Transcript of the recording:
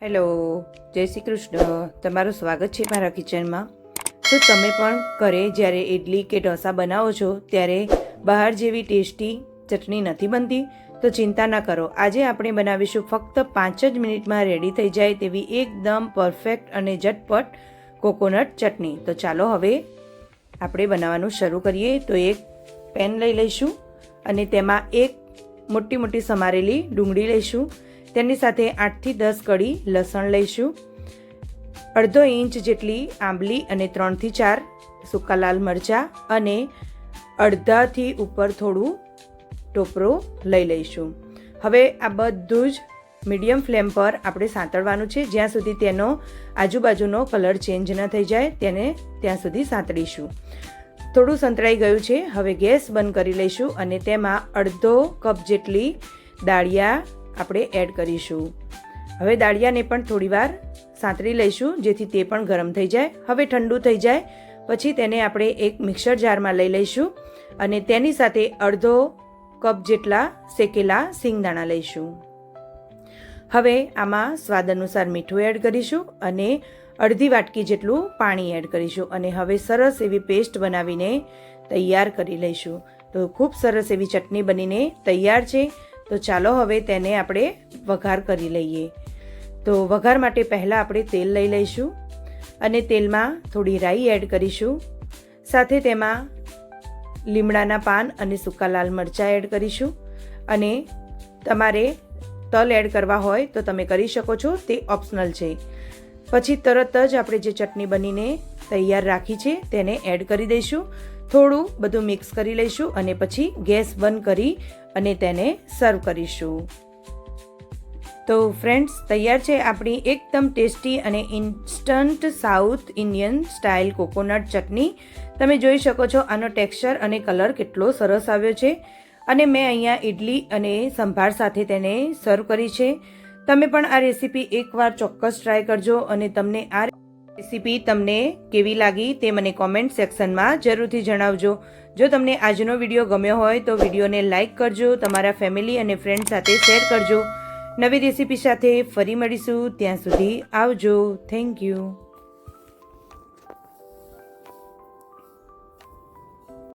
Hello, જય શ્રી કૃષ્ણ. તમારું સ્વાગત છે મારા કિચનમાં. તો તમે પણ ઘરે જ્યારે ઇડલી કે ઢોસા બનાવો છો ત્યારે બહાર જેવી ટેસ્ટી ચટણી નથી બનતી? તો ચિંતા ના કરો. આજે આપણે બનાવીશું ફક્ત 5 જ મિનિટમાં રેડી થઈ જાય તેવી એકદમ પરફેક્ટ અને ઝટપટ કોકોનટ ચટણી. તો ચાલો હવે આપણે બનાવવાનું શરૂ કરીએ. તો એક પેન લઈ લઈશું અને તેમાં એક મોટી સમારેલી ડુંગળી લઈશું. તેની સાથે 8 થી 10 કળી લસણ લઈશું, અડધો ઇંચ જેટલી આંબલી અને 3 થી 4 સૂકા લાલ મરચાં અને અડધાથી ઉપર થોડું ટોપરો લઈ લઈશું. હવે આ બધું જ મીડિયમ ફ્લેમ પર આપણે સાંતળવાનું છે. જ્યાં સુધી તેનો આજુબાજુનો કલર ચેન્જ ન થઈ જાય ત્યાં સુધી સાંતળીશું. થોડું સંતળાઈ ગયું છે. હવે ગેસ બંધ કરી લઈશું અને તેમાં અડધો કપ જેટલી દાળિયા આપણે એડ કરીશું. હવે દાળિયાને પણ થોડીવાર સાંતળી લઈશું જેથી તે પણ ગરમ થઈ જાય. હવે ઠંડુ થઈ જાય પછી તેને આપણે એક મિક્સર જારમાં લઈ લઈશું અને તેની સાથે અડધો કપ જેટલા શેકેલા સિંગદાણા લઈશું. હવે આમાં સ્વાદ અનુસાર મીઠું એડ કરીશું અને અડધી વાટકી જેટલું પાણી એડ કરીશું અને હવે સરસ એવી પેસ્ટ બનાવીને તૈયાર કરી લઈશું. તો ખૂબ સરસ એવી ચટણી બનીને તૈયાર છે. તો ચાલો હવે તેને આપણે વઘાર કરી લઈએ. તો વઘાર માટે પહેલાં આપણે તેલ લઈ લઈશું અને તેલમાં થોડી રાઈ એડ કરીશું. સાથે તેમાં લીમડાના પાન અને સૂકા લાલ મરચાં એડ કરીશું અને તમારે તલ એડ કરવા હોય તો તમે કરી શકો છો, તે ઓપ્શનલ છે. પછી તરત જ આપણે જે ચટણી બનીને તૈયાર રાખી છે તેને એડ કરી દઈશું. થોડું બધું મિક્સ કરી લઈશું અને પછી ગેસ બંધ કરી અને તેને સર્વ કરીશું. તો ફ્રેન્ડ્સ, તૈયાર છે આપણી એકદમ ટેસ્ટી અને instant South Indian style coconut chutney. તમે જોઈ શકો છો આનો ટેક્સચર અને કલર કેટલો સરસ આવ્યો છે અને મેં અહીંયા ઇડલી અને સંભાર સાથે તેને સર્વ કરી છે. તમે પણ આ રેસીપી એકવાર ચોક્કસ ટ્રાય કરજો અને તમને આ રેસીપી તમને કેવી લાગી તે મને કોમેન્ટ સેક્શનમાં જરૂરથી જણાવજો. જો તમને આજનો વિડીયો ગમ્યો હોય તો વિડીયોને લાઇક કરજો, તમારા ફેમિલી અને ફ્રેન્ડ સાથે શેર કરજો. નવી રેસીપી સાથે ફરી મળીશું. ત્યાં સુધી આવજો. Thank you.